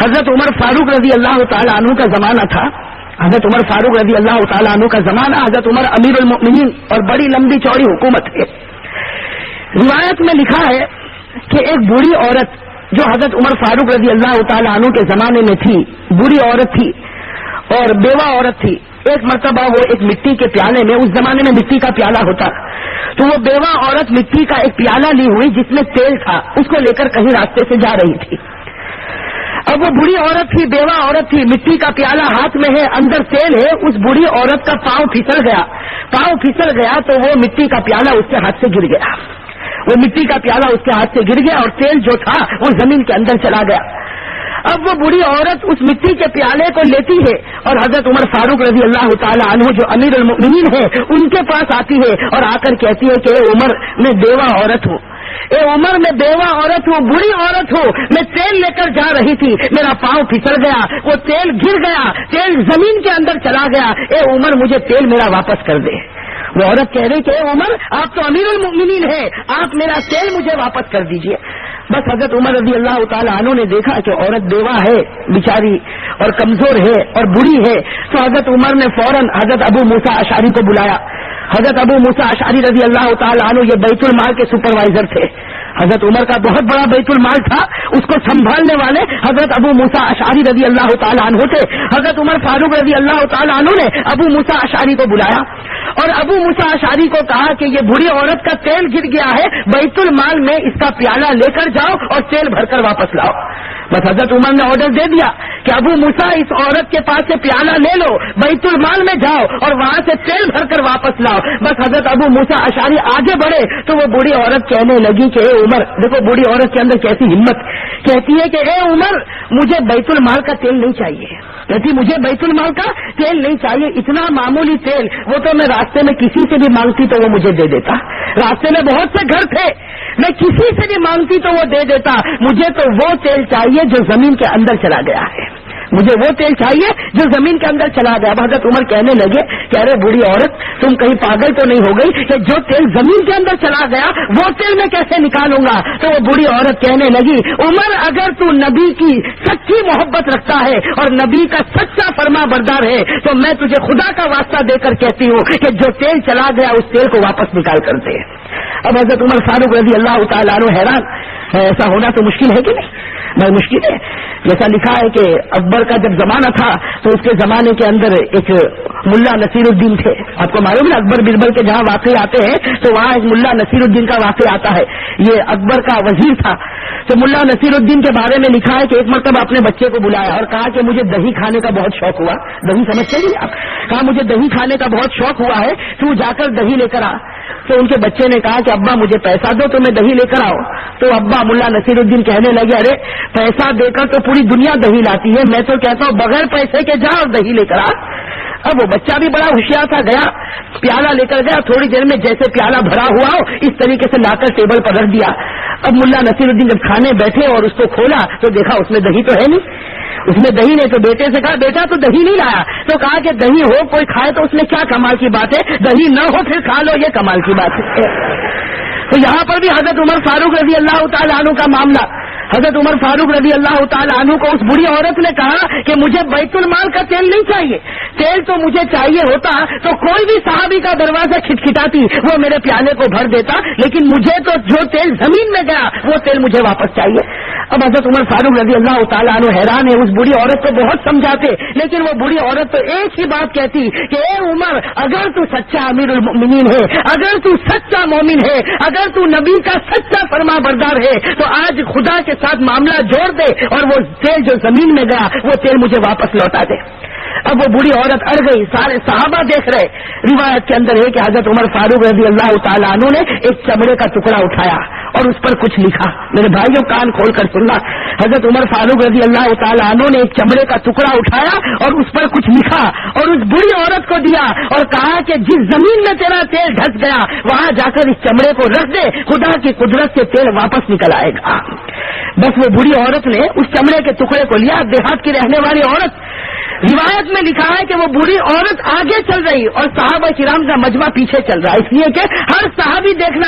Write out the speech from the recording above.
حضرت عمر فاروق رضی اللہ تعالیٰ عنہ کا زمانہ تھا. حضرت عمر فاروق رضی اللہ تعالیٰ عنہ کا زمانہ. حضرت عمر امیر المؤمنین اور بڑی لمبی چوڑی حکومت ہے. روایت میں لکھا ہے کہ ایک بوڑھی عورت جو حضرت عمر فاروق رضی اللہ تعالیٰ عنہ کے زمانے میں تھی, بوڑھی عورت تھی اور بیوہ عورت تھی. ایک مرتبہ وہ ایک مٹی کے پیالے میں, اس زمانے میں مٹی کا پیالہ ہوتا, تو وہ بیوہ عورت مٹی کا ایک پیالہ لی ہوئی جس میں تیل تھا, اس کو لے کر کہیں راستے سے جا رہی تھی. اب وہ بوڑھی عورت تھی, بیوہ عورت تھی, مٹی کا پیالہ ہاتھ میں ہے, اندر تیل ہے. اس بوڑھی عورت کا پاؤں پھسل گیا تو وہ مٹی کا پیالہ اس کے ہاتھ سے گر گیا. وہ مٹی کا پیالہ اس کے ہاتھ سے گر گیا اور تیل جو تھا وہ زمین کے اندر چلا گیا. اب وہ بوڑھی عورت اس مٹی کے پیالے کو لیتی ہے اور حضرت عمر فاروق رضی اللہ تعالیٰ عنہ جو امیر المؤمنین ہے ان کے پاس آتی ہے اور آ کر کہتی ہے کہ اے عمر, میں بیوہ عورت ہوں, اے عمر میں بیوہ عورت ہوں, بوڑھی عورت ہوں, میں تیل لے کر جا رہی تھی, میرا پاؤں پھسل گیا, وہ تیل گر گیا, تیل زمین کے اندر چلا گیا, اے عمر مجھے تیل میرا واپس کر دے. وہ عورت کہہ رہی کہ اے عمر, آپ تو امیر المؤمنین ہیں, آپ میرا تیل مجھے واپس کر دیجئے. بس حضرت عمر رضی اللہ تعالیٰ عنہ نے دیکھا کہ عورت بیوہ ہے بیچاری اور کمزور ہے اور بوڑھی ہے, تو حضرت عمر نے فوراً حضرت ابو موسیٰ اشعری کو بلایا. حضرت ابو موسیٰ اشعری رضی اللہ تعالیٰ عنہ یہ بیت المال کے سپروائزر تھے. حضرت عمر کا بہت بڑا بیت المال تھا, اس کو سنبھالنے والے حضرت ابو موسیٰ اشعری رضی اللہ تعالیٰ عنہ تھے. حضرت عمر فاروق رضی اللہ تعالیٰ عنہ نے ابو موسیٰ اشعری کو بلایا اور ابو موسیٰ اشعری کو کہا کہ یہ بوڑھی عورت کا تیل گر گیا ہے, بیت المال میں اس کا پیالہ لے کر جاؤ اور تیل بھر کر واپس لاؤ. بس حضرت عمر نے آرڈر دے دیا کہ ابو موسیٰ اس عورت کے پاس سے پیالہ لے لو, بیت المال میں جاؤ اور وہاں سے تیل بھر کر واپس لاؤ. بس حضرت ابو موسیٰ اشعری آگے بڑھے تو وہ بوڑھی عورت کہنے لگی کہ اے عمر, دیکھو بوڑھی عورت کے اندر کیسی ہمت, کہتی ہے کہ اے عمر مجھے بیت المال کا تیل نہیں چاہیے, کہتی مجھے بیت المال کا تیل نہیں چاہیے, اتنا معمولی تیل وہ تو میں راستے میں کسی سے بھی مانگتی تو وہ مجھے دے دیتا, راستے میں بہت سے گھر تھے, میں کسی سے بھی مانگتی تو وہ دے دیتا, مجھے تو وہ تیل چاہیے جو زمین کے اندر چلا گیا ہے, مجھے وہ تیل چاہیے جو زمین کے اندر چلا گیا. حضرت عمر کہنے لگے کہ ارے بوڑھی عورت, تم کہیں پاگل تو نہیں ہو گئی کہ جو تیل زمین کے اندر چلا گیا وہ تیل میں کیسے نکالوں گا. تو وہ بوڑھی عورت کہنے لگی عمر اگر تو نبی کی سچی محبت رکھتا ہے اور نبی کا سچا فرما بردار ہے تو میں تجھے خدا کا واسطہ دے کر کہتی ہوں کہ جو تیل چلا گیا اس تیل کو واپس نکال کر دے. اب حضرت عمر فاروق رضی اللہ تعالیٰ عنہ حیران, ایسا ہونا تو مشکل ہے کہ نہیں, بڑی مشکل ہے. جیسا لکھا ہے کہ اکبر کا جب زمانہ تھا تو اس کے زمانے کے اندر ایک ملا نصیر الدین تھے. آپ کو معلوم ہے اکبر بربل کے جہاں واقع آتے ہیں تو وہاں ایک ملا نصیر الدین کا واقع آتا ہے. یہ اکبر کا وزیر تھا. تو ملا نصیر الدین کے بارے میں لکھا ہے کہ ایک مرتبہ اپنے بچے کو بلایا اور کہا کہ مجھے دہی کھانے کا بہت شوق ہوا. دہی سمجھتے نہیں آپ, کہا مجھے دہی کھانے کا بہت شوق ہوا ہے, تو جا کر دہی لے کر آ. تو ان کے بچے نے کہا کہ ابا مجھے پیسہ دو تو میں دہی لے کر آؤں. تو ابا ملا نصیر الدین کہنے لگے ارے پیسہ دے کر تو پوری دنیا دہی لاتی ہے, میں تو کہتا ہوں بغیر پیسے کے جا اور دہی لے کر آ. اب وہ بچہ بھی بڑا ہوشیار تھا, گیا پیالہ لے کر گیا, تھوڑی دیر میں جیسے پیالہ بھرا ہوا ہو اس طریقے سے لا کر ٹیبل پر رکھ دیا. اب ملا نصیر الدین جب کھانے بیٹھے اور اس کو کھولا تو دیکھا اس میں دہی تو ہے نہیں, اس میں دہی نہیں. تو بیٹے سے کہا بیٹا تو دہی نہیں لایا. تو کہا کہ دہی ہو کوئی کھائے تو اس میں کیا کمال کی بات ہے, دہی نہ ہو پھر کھا لو یہ کمال کی بات ہے. تو یہاں پر بھی حضرت عمر فاروق رضی اللہ تعالیٰ عنہ کا معاملہ, حضرت عمر فاروق رضی اللہ تعالیٰ عنہ کو اس بڑی عورت نے کہا کہ مجھے بیت المال کا تیل نہیں چاہیے, تیل تو مجھے چاہیے ہوتا تو کوئی بھی صحابی کا دروازہ کھٹکھٹاتی وہ میرے پیالے کو بھر دیتا, لیکن مجھے تو جو تیل زمین میں گیا وہ تیل مجھے واپس چاہیے. اب حضرت عمر فاروق رضی اللہ تعالیٰ عنہ حیران ہے, اس بڑی عورت کو بہت سمجھاتے لیکن وہ بڑی عورت تو ایک ہی بات کہتی کہ اے عمر اگر تو سچا امیر المؤمنین ہے, اگر تو سچا مومن ہے, اگر تو نبی کا سچا فرما بردار ہے تو آج خدا کے ساتھ معاملہ جوڑ دے اور وہ تیل جو زمین میں گیا وہ تیل مجھے واپس لوٹا دے. اب وہ بوڑھی عورت اڑ گئی, سارے صحابہ دیکھ رہے. روایت کے اندر ہے کہ حضرت عمر فاروق رضی اللہ تعالیٰ عنہ نے ایک چمڑے کا ٹکڑا اٹھایا اور اس پر کچھ لکھا. میرے بھائیوں کان کھول کر سننا, حضرت عمر فاروق رضی اللہ تعالیٰ عنہ نے ایک چمڑے کا ٹکڑا اٹھایا اور اس پر کچھ لکھا اور اس بوڑھی عورت کو دیا اور کہا کہ جس زمین میں تیرا تیل دھس گیا وہاں جا کر اس چمڑے کو رکھ دے, خدا کی قدرت سے تیل واپس نکل آئے گا. بس وہ بوڑھی عورت نے اس چمڑے کے ٹکڑے کو لیا. دیہات کی رہنے والی عورت, روایت میں لکھا ہے کہ وہ بوڑھی عورت آگے چل رہی اور صحابہ کرام کا مجمع پیچھے چل رہا ہے, اس لیے کہ ہر صحابی دیکھنا